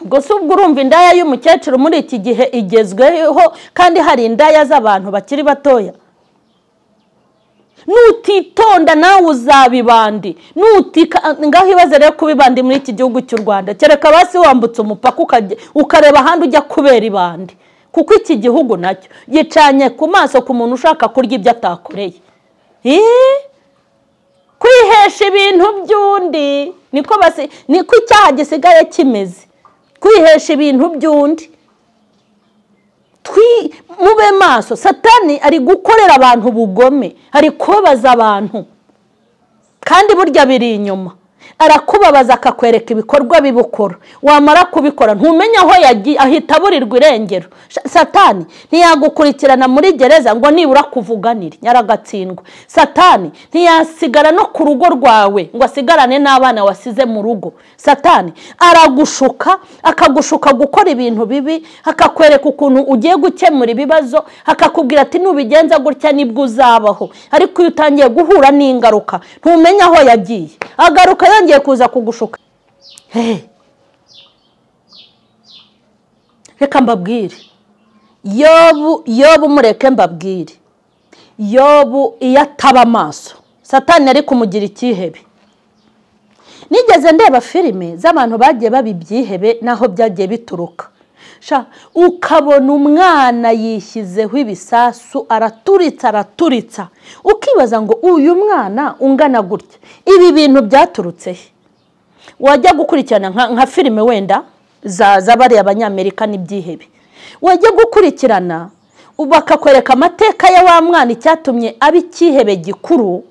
Gusa ubwo urumva indaya y'umukecuru muri iki gihe igezweho, kandi hari indaya z'abantu bakiri batoya. Nutitonda nawe uzabibandi. Ngaho ibaze rero kubibandi muri iki gihugu cy'u Rwanda. Kereka basi wambutse umupaka ukareba ahandi ujya kubera ibandi. Kuko iki gihugu nacyo gicanye ku maso ku muntu ushaka kurya ibyo atakoreye. Kwihesha ibintu by'undi niko icyaha gisigaye kimeze. Kwihesha ibintu by'undi. Mube maso. Satani ari gukorera abantu bugome, ari kubabaza abantu, kandi burya biri inyuma. arakubabaza akakwereka ibikorwa bibukora, wamara kubikora ntumenya aho yagiye, ahita aburirwa irengero. Satani ntiyagukurikirana muri gereza ngo nibura kuvuganire nyaragatsindwa. Satani ntiyasigara no ku rugo rwawe ngo asigarane n'abana wasize mu rugo. Satani aragushuka, akagushuka gukora ibintu bibi, akakwereka ukuntu ugiye gukemura ibibazo, akakubwira ati nubigenza gutya nibwo uzabaho. Ariko iyo utangiye guhura n'ingaruka ntumenya aho yagiye, agaruka yongeye kuza kugushuka. Reka mbabwire, Yobu mureke mbabwire, Yobu iyo ataba Maso Satani ari kumugira ikihebe. Nigeze ndeba filime z'abantu bagiye babibyihebe naho byagiye bituruka. Ukabona umwana yishyizeho ibisasu araturitsa, ukibaza ngo uyu mwana ungana gutya ibi bintu byaturutse he? Wajya gukurikirana nka filime wenda z'abari abanyamerika n'ibyihebe, wajya gukurikirana bakakwereka amateka ya wa mwana icyatumye aba ikihebe gikuru,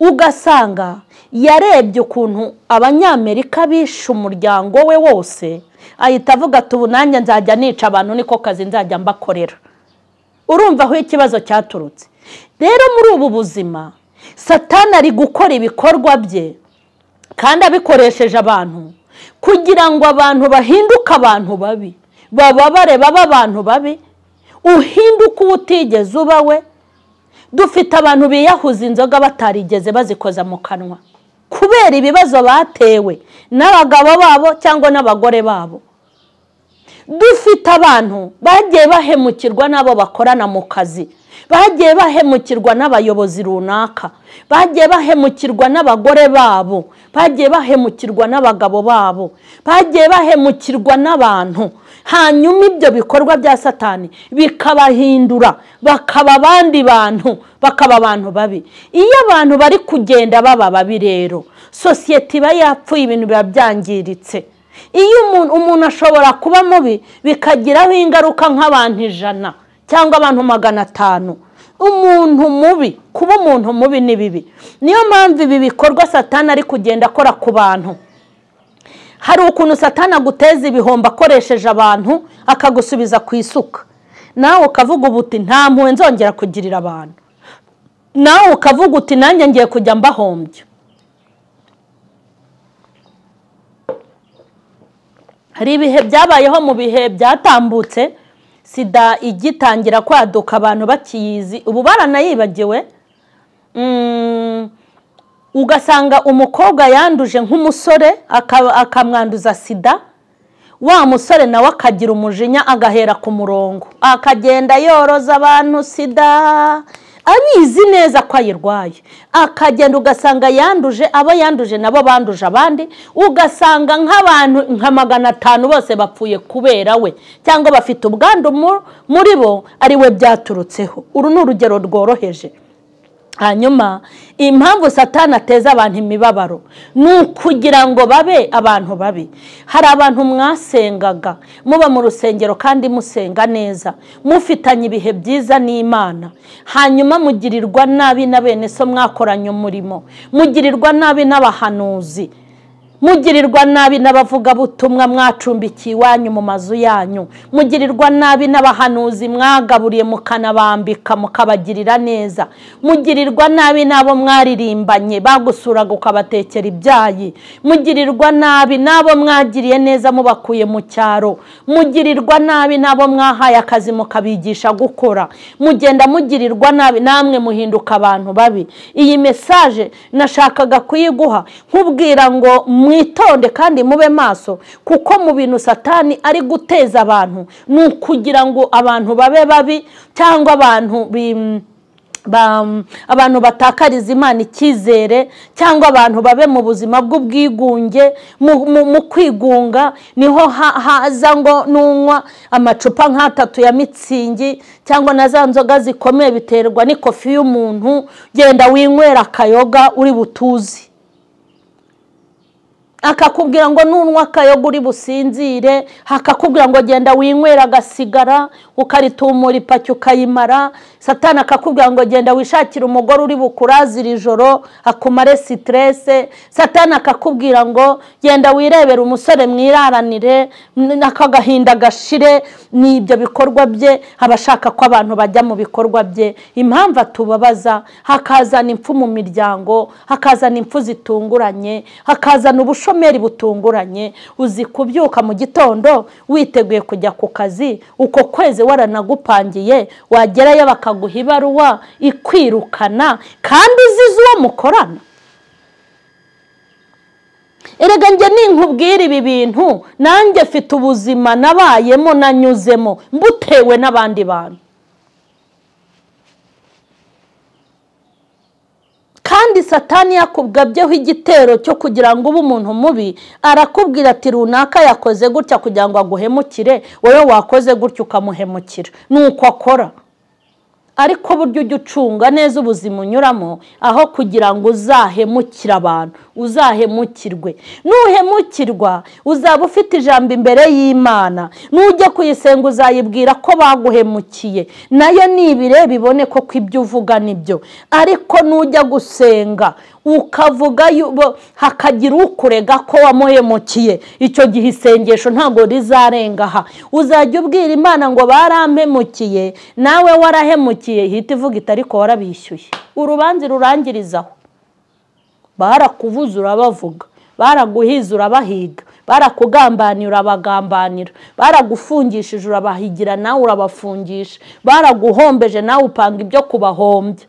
ugasanga yarebye ukuntu abanyamerika bishe umuryango we wose, ahita avuga ati ubu nanjye nzajya nica abantu, niko kazi nzajya mbakorera. Urumva aho ikibazo cyaturutse. Rero muri ubu buzima Satani ari gukora ibikorwa bye kandi abikoresheje abantu kugira ngo abantu bahinduke abantu babi, bababare baba abantu babi, uhinduke utigeze uba we. Dufite abantu biyahuza inzoga batarigeze bazikoza mu kanwa kubera ibibazo batewe n'abagabo babo cyangwa n'abagore babo. Dufite abantu bagiye bahemukirwa n'abo bakorana mu kazi, bagiye bahemukirwa n'abayobozi runaka, bagiye bahemukirwa n'abagore babo, bagiye bahemukirwa n'abagabo babo, bagiye bahemukirwa n'abantu. Hanyuma ibyo bikorwa bya Satani bikabahindura, bakaba abandi bantu, bakaba abantu babi. Iyo abantu bari kugenda baba babi rero sosiyete iba yapfuye, ibintu biba byangiritse. Iyo umuntu ashobora kuba mubi bikagiraho ingaruka nk'abantu 100 cyangwa abantu 500. Umuntu mubi, kuba umuntu mubi ni bibi. Niyo mpamvu ibi bikorwa Satani ari kugenda akora ku bantu. Hari ukuntu Satani aguteza ibihombo akoresheje abantu akagusubiza ku isuka, nawe ukavuga ubuti nta mpuhwe nzongera kugirira abantu, nawe ukavuga uti nanjye ngiye kujya mbahombye. Hari ibihe byabayeho mu bihe byatambutse, sida igitangira kwaduka abantu bakiyizi, ubu baranayibagiwe. Ugasanga umukobwa yanduje nk'umusore akamwanduza sida, wa musore nawe akagira umujinya agahera ku murongo, akagenda yoroza abantu sida abizi neza ko ayirwaye, akagenda ugasanga yanduje abo yanduje nabo banduje abandi, ugasanga nk'abantu nka 500 bose bapfuye kubera we, cyangwa bafite ubwandu muri bo ari we byaturutseho. Uru ni urugero rworoheje. Hanyuma impamvu Satani ateza abantu imibabaro nukugira ngo babe abantu babi. Hari abantu mwasengaga muba mu rusengero kandi musenga neza, mufitanye ibihe byiza n'Imana, hanyuma mugirirwa nabi na bene so mwakoranye umurimo, mugirirwa nabi n'abahanuzi, mugirirwa nabi n'abavuga butumwa mwacumbikiye iwanyu mu mazu yanyu, mugirirwa nabi n'abahanuzi mwagaburiye mukanabambika mukabagirira neza, mugirirwa nabi nabo mwaririmbanye bagusuraga ukabatekera ibyayi, mugirirwa nabi nabo mwagiriye neza mubakuye mu cyaro, mugirirwa nabi nabo mwahaye akazi mukabigisha gukora, mugenda mugirirwa nabi namwe muhinduka abantu babi. Iyi message nashakaga kuyiguha nkubwira ngo mwitonde kandi mube maso, kuko mu bintu Satani ari guteza abantu nukugira ngo abantu babe babi, cyangwa abantu batakariza Imana icyizere, cyangwa abantu babe mu buzima bw'ubwigunge, mu kwigunga. Niho haza ngo nunywa amacupa nk'atatu ya mitsingi cyangwa na za nzoga zikomeye biterwa n'ikofi y'umuntu, genda winywera akayoga uri butuzi. akakubwira ngo nunwa akayoga uri businzire, akakubwira ngo genda winywera agasigara ukaritumura ipaki ukayimara. Satani akakubwira ngo genda wishakira umugore uri bukurazira ijoro akumare stress. Satani akakubwira ngo genda wirebera umusore mwiraranire nakagahinda gashire. Ni ibyo bikorwa bye, abashaka ko abantu bajya mu bikorwa bye. Impamvu atubabaza, hakazana impfu mu miryango, hakazana impfu zitunguranye, hakazana ubushomeri butunguranye. Uzi kubyuka mu gitondo witeguye kujya ku kazi, uko kwezi waranagupangiye, wagerayo bakaguha ibaruwa ikwirukana kandi uzize uwo mukorana. Erega njye ninkubwira ibi bintu, nanjye mfite ubuzima nabayemo nanyuzemo mbutewe n'abandi bantu. Kandi Satani yakugabyeho igitero cyo kugira ngo ube umuntu mubi, arakubwira ati runaka yakoze gutya kugira ngo aguhemukire, wowe wakoze gutya ukamuhemukira. Nuko akora. Ariko buryo ujye ucunga neza ubuzima unyuramo, aho kugira ngo uzahemukire abantu, uzahemukirwe. Nuhemukirwa uzaba ufite ijambo imbere y'Imana, nujya kuyisenga uzayibwira ko baguhemukiye, nayo nibire bibone ko ibyo uvuga nibyo. Ariko nujya gusenga ukavuga hakagira ukurega ko wamuhemukiye, icyo gihe isengesho ntago rizarengaha. Uzajya ubwira Imana ngo barampemukiye, nawe warahemukiye, hita ivuga itariko warabishyuye. Urubanzi rurangirizaho. Barakuvuza urabavuga, baraguhiza urabahiga, barakugambanira urabagambanira, baragufungishije urabahigira nawe urabafungisha, baraguhombeje nawe upanga ibyo kubahombya.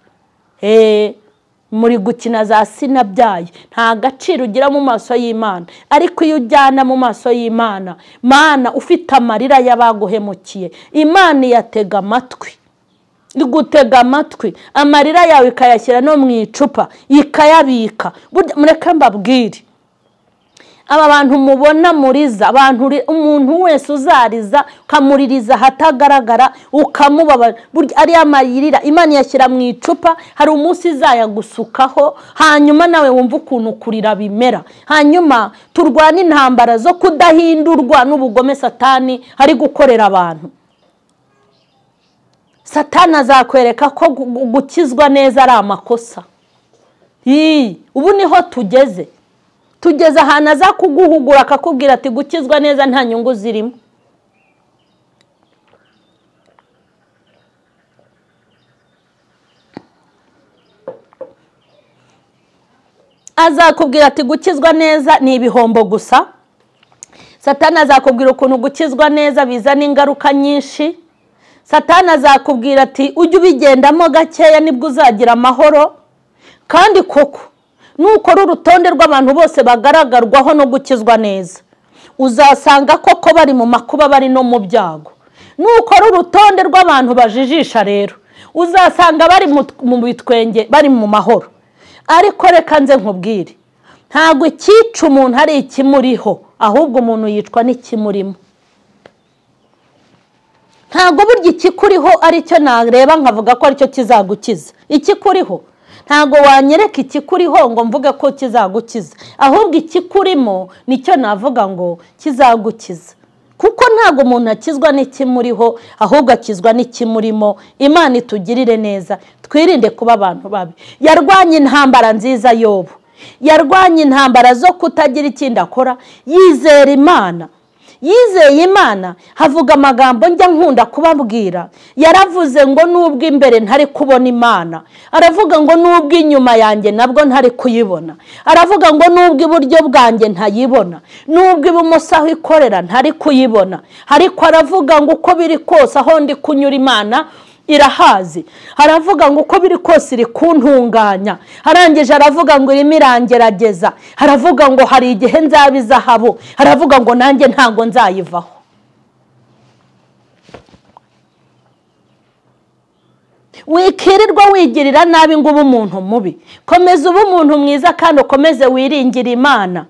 Muri gukina za sinabyaye, nta gaciro ugira mu maso y'Imana. Ariko iyo ujyana mu maso y'Imana, Mana ufite amarira y'abaguhemukiye, Imana yatega amatwi, igutega amatwi, amarira yawe ikayashyira no mu icupa ikayabika. Mureke mbabwire, aba bantu mubona muriza, abantu umuntu wese uzariza ukamuririza hatagaragara ukamubaba, ari amarira Imana yashyira mu icupa, hari umunsi izayagusukaho, hanyuma nawe wumva ukuntu kurira bimera. Hanyuma turwana intambara zo kudahindurwa n'ubugome Satani ari gukorera abantu. Satani azakwereka ko gukizwa neza ari amakosa. Ubu niho tugeze. Tugeze ahantu aza kuguhugura akakubwira ati gukizwa neza nta nyungu zirimo. Azakubwira ati gukizwa neza ni ibihombo gusa. Satani azakubwira ukuntu gukizwa neza bizana ingaruka nyinshi. Satani azakubwira ati ujye ubigendamo gakeya nibwo uzagira amahoro. Kandi koko nukora urutonde rw'abantu bose bagaragarwaho no gukizwa neza, uzasanga koko bari mu makuba, bari no mu byago. Nukora urutonde rw'abantu bajijisha rero, uzasanga bari mu bitwenge, bari mu mahoro. Ariko reka nze nkubwire, ntago icyica umuntu ari ikimuriho, ahubwo umuntu yicwa n'ikimurimo. Ntago burya ikikuriho ari cyo nareba nkavuga ko ari cyo kizagukiza. Ikikuriho ntago wanyereka ikikuriho ngo mvuge ko kizagukiza, ahubwo ikikurimo nicyo navuga ngo kizagukiza. Kuko ntago umuntu akizwa n'ikimuriho, ahubwo akizwa n'ikimurimo. Imana itugirire neza, twirinde kuba abantu babi. Yarwanye intambara nziza Yobu, yarwanye intambara zo kutagira ikindi akora, yizera Imana. Yizeye Imana, havuga amagambo njya nkunda kubabwira. Yaravuze ngo nubwo imbere ntari kubona Imana, aravuga ngo nubwo inyuma yanjye nabwo ntari kuyibona, aravuga ngo nubwo iburyo bwanjye ntayibona, nubwo ibumoso aho ikorera ntari kuyibona, ariko aravuga ngo uko biri kose aho ndi kunyura Imana irahazi. Haravuga ngo uko biri kose iri kuntunganya. Harangije aravuga ngo irimo irangerageza. Haravuga ngo hari igihe nzabiza habo. Haravuga ngo nanjye ntago nzayivaho. Wikirirwa wigirira nabi ngo ube umuntu mubi. Komeza ube umuntu mwiza kandi ukomeze wiringire Imana.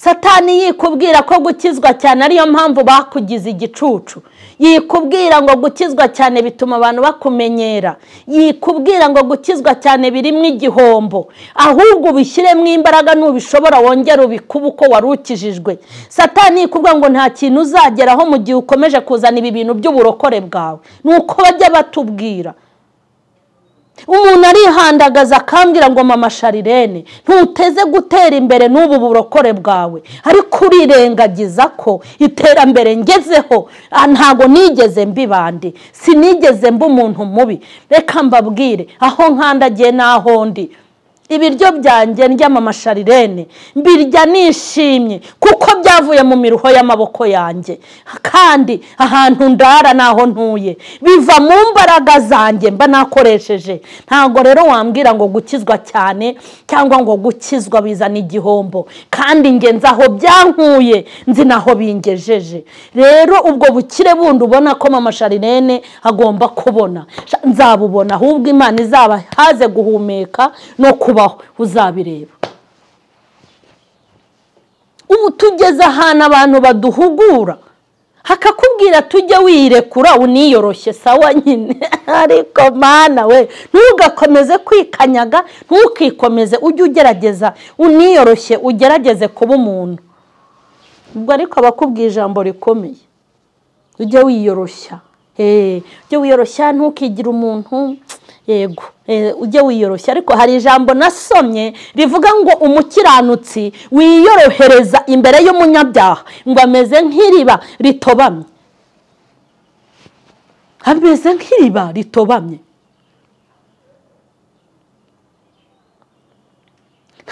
Satani yikubwira ko gukizwa cyane ariyo mpamvu bakugize igicucu, yikubwira ngo gukizwa cyane bituma abantu bakumenyera, yikubwira ngo gukizwa cyane birimo igihombo, ahubwo ubishyiremo imbaraga n'ubishobora wongera ubikuba uko wari ukijijwe. Satani yikubwira ngo nta kintu uzageraho mu gihe ukomeje kuzana ibi bintu by'uburokore bwawe. Nuko bajya batubwira. Umuntu arihandagaza akambwira ngo mama Sharirene ntuteze gutera imbere n'ubu burokore bwawe, ariko urirengagiza ko iterambere ngezeho ntago nigeze mbibandi, sinigeze mba umuntu mubi. Reka mbabwire aho nkandagiye naho ndi, ibiryo byanjye ndya mama Sharirene mbirya nishimye kuko byavuye mu miruho y'amaboko yanjye, kandi ahantu ndara naho ntuye biva mu mbaraga zanjye mba nakoresheje. Ntago rero wambwira ngo gukizwa cyane cyangwa ngo gukizwa bizana igihombo, kandi ngenza aho byankuye nzi naho bingejeje. Rero ubwo bukire bundi ubona ko mama Sharirene agomba kubona, nzabubona ahubwo Imana izaba haze guhumeka no kubaho uzabireba. Ubu tugeze ahantu abantu baduhugura hakakubwira tujye wirekura uniyoroshye, sawa nyine, ariko Mana we ntugakomeze kwikanyaga, ntukikomeze, ujye ugerageza uniyoroshye, ugerageze kuba umuntu. Ubwo ariko abakubwiye ijambo rikomeye, ujye wiyoroshya, ujye wiyoroshya, ntukigire umuntu, yego ujye wiyoroshya. Ariko hari ijambo nasomye rivuga ngo umukiranutsi wiyorohereza imbere y'umunyabyaha ngo ameze nk'iriba ritobamye, ameze nk'iriba ritobamye.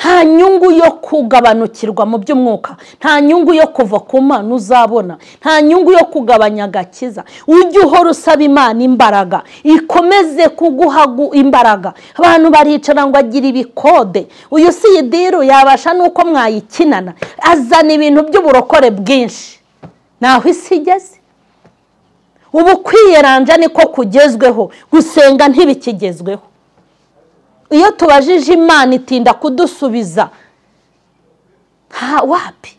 Nta nyungu yo kugabanukirwa mu by'umwuka, nta nyungu yo kuva ku Mana uzabona, nta nyungu yo kugabanya agakiza. Ujye uhora usaba Imana imbaraga ikomeze kuguha imbaraga. Abantu baricara ngo agira ibikode, uyu si idiru yabasha nuko mwayikinana, azana ibintu by'uburokore bwinshi. Naho isi igeze ubu kwiyeranja niko kugezweho, gusenga ntibikigezweho. Iyo tubajije Imana itinda kudusubiza. Wapi?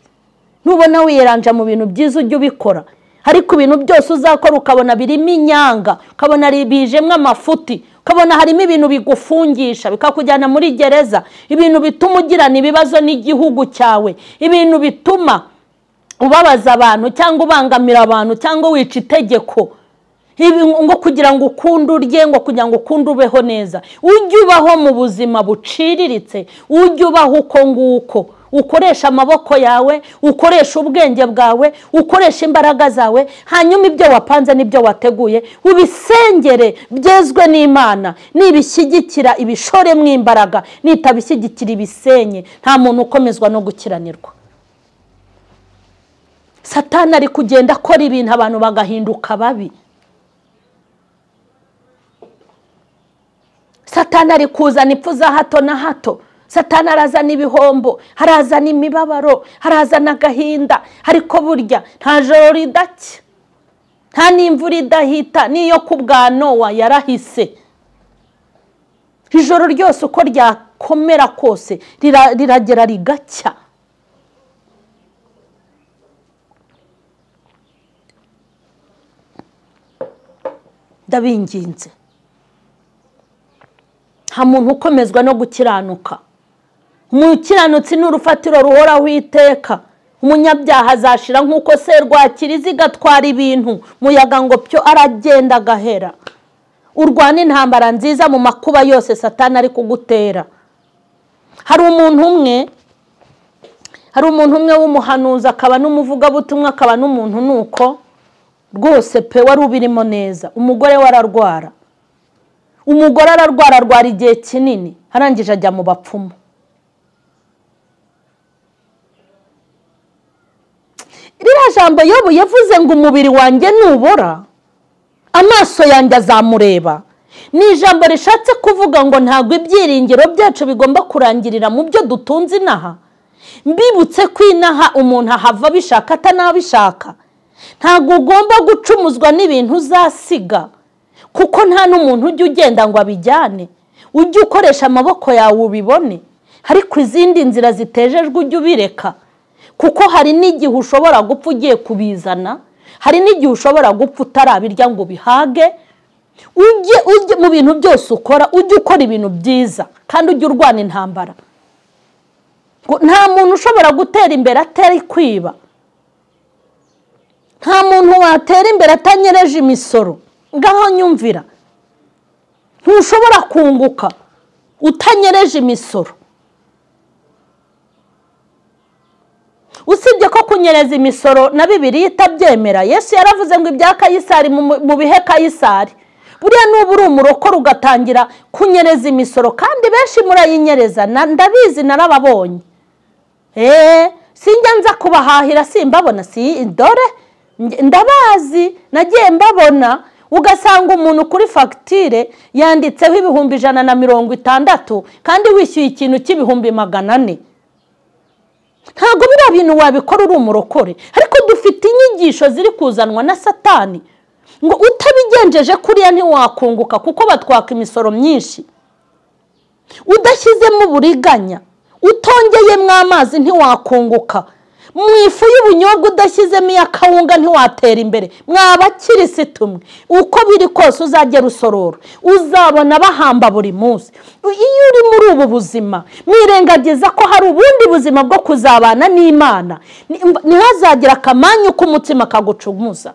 Nubona wiyeranja mu bintu byiza ujye ubikora, ariko ibintu byose uzakora ukabona birimo inyanga, ukabona bijemwe amafuti, ukabona harimo ibintu bigufungisha bikakujyana muri gereza, ibintu bituma ugirana ibibazo n'igihugu cyawe, ibintu bituma ubabaza abantu cyangwa ubangamira abantu cyangwa wica itegeko, ngo kugira ngo ukunde urye, ngo kugira ngo ukunde ubeho neza. Ujye ubaho mu buzima buciriritse, ujye ubaho uko nguko, ukoresha amaboko yawe, ukoresha ubwenge bwawe, ukoresha imbaraga zawe, hanyuma ibyo wapanze n'ibyo wateguye ubisengere byezwe n'Imana. Nibishyigikira ibishoremo imbaraga, nitabishyigikira ibisenye. Nta muntu ukomezwa no gukiranirwa. Satani ari kugenda akora ibintu abantu bagahinduka babi. Satani ari kuzana ipfu za hato na hato. Satani arazana ibihombo, harazana imibabaro, harazana agahinda. Ariko burya nta joro ridacya, nta n'imvura idahita, niyo ku bwa Nowa yarahise. Ijoro ryose uko ryakomera kose riragera rigacya. Ndabinginze, nta muntu ukomezwa no gukiranuka. Umukiranutsi n'urufatiro ruhoraho iteka. Umunyabyaha azashira nk'uko serwakira izigatwara ibintu, muyaga ngo pyo aragenda agahera. Urwana intambara nziza mu makuba yose Satani ari kugutera. Hari umuntu umwe w'umuhanuzi, akaba n'umuvugabutumwa, akaba n'umuntu nuko rwose pe wari ubirimo neza. Umugore wararwara, umugore ararwara igihe kinini, arangije ajya mu bapfumu. Ririya jambo Yobu yavuze ngo umubiri wanjye nubora, amaso yanjye azamureba, ni ijambo rishatse kuvuga ngo ntabwo ibyiringiro byacu bigomba kurangirira mu byo dutunze inaha. Mbibutse ko inaha umuntu ahava bishaka atanabishaka. Ntabwo ugomba gucumuzwa n'ibintu uzasiga, kuko nta n'umuntu ujya ugenda ngo abijyane. Ujye ukoresha amaboko yawe ubibone, ariko izindi nzira zitejejwe ujye ubireka, kuko hari n'igihe ushobora gupfa ugiye kubizana, hari n'igihe ushobora gupfa utarabirya ngo bihage. Ujye mu bintu byose ukora, ujye ukora ibintu byiza kandi ujye urwana intambara. Nta muntu ushobora gutera imbere atari kwiba, nta muntu watera imbere atanyereje imisoro. Ngaho nyumvira, ntushobora kunguka utanyereje imisoro. Usibye ko kunyereza imisoro na Bibiliya itabyemera. Yesu yaravuze ngo ibya Kayisari mu bihe Kayisari. Buriya nubu uri umurokore ugatangira kunyereza imisoro, kandi benshi murayinyereza, ndabizi narababonye. Sinjya nza kubahahira simbabona, dore ndabazi, nagiye mbabona. Ugasanga umuntu kuri fagitire yanditseho 160 kandi wishyuye ikintu cy'ibihumbi 400. Ntabwo biriya bintu wabikora uri umurokore. Ariko dufite inyigisho ziri kuzanwa na Satani ngo utabigenjeje kuriya ntiwakunguka, kuko batwaka imisoro myinshi. Udashyizemo uburiganya, utongeyemo amazi ntiwakunguka. Mu ifu y'ubunyobwa udashyizemo iy'akawunga ntiwatera imbere. Mwabakirisitu mwe, uko biri kose uzagera usorora, uzabona bahamba buri munsi. Iyo uri muri ubu buzima, mwirengagiza ko hari ubundi buzima bwo kuzabana n'Imana. Ntihazagira akamanyu k'umutima kagucumuza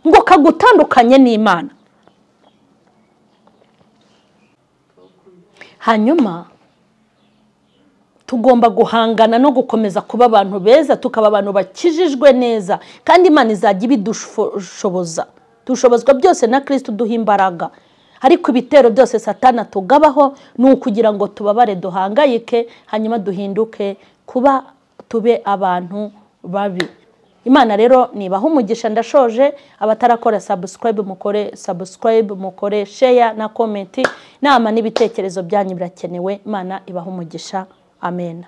ngo kagutandukanye n'Imana. Hanyuma tugomba guhangana no gukomeza kuba abantu beza, tukaba abantu bakijijwe neza, kandi Imana izajya ibidushoboza. Dushobozwa byose na Kristo duha imbaraga. Ariko ibitero byose Satana tugabaho ni ukugira ngo tubabare, duhangayike, hanyuma duhinduke kuba tube abantu babi. Imana rero nibahe umugisha. Ndashoje. Abatarakora subscribe mukore share na comment. Nama n'ibitekerezo byanyu birakenewe. Imana ibahe umugisha. Amen.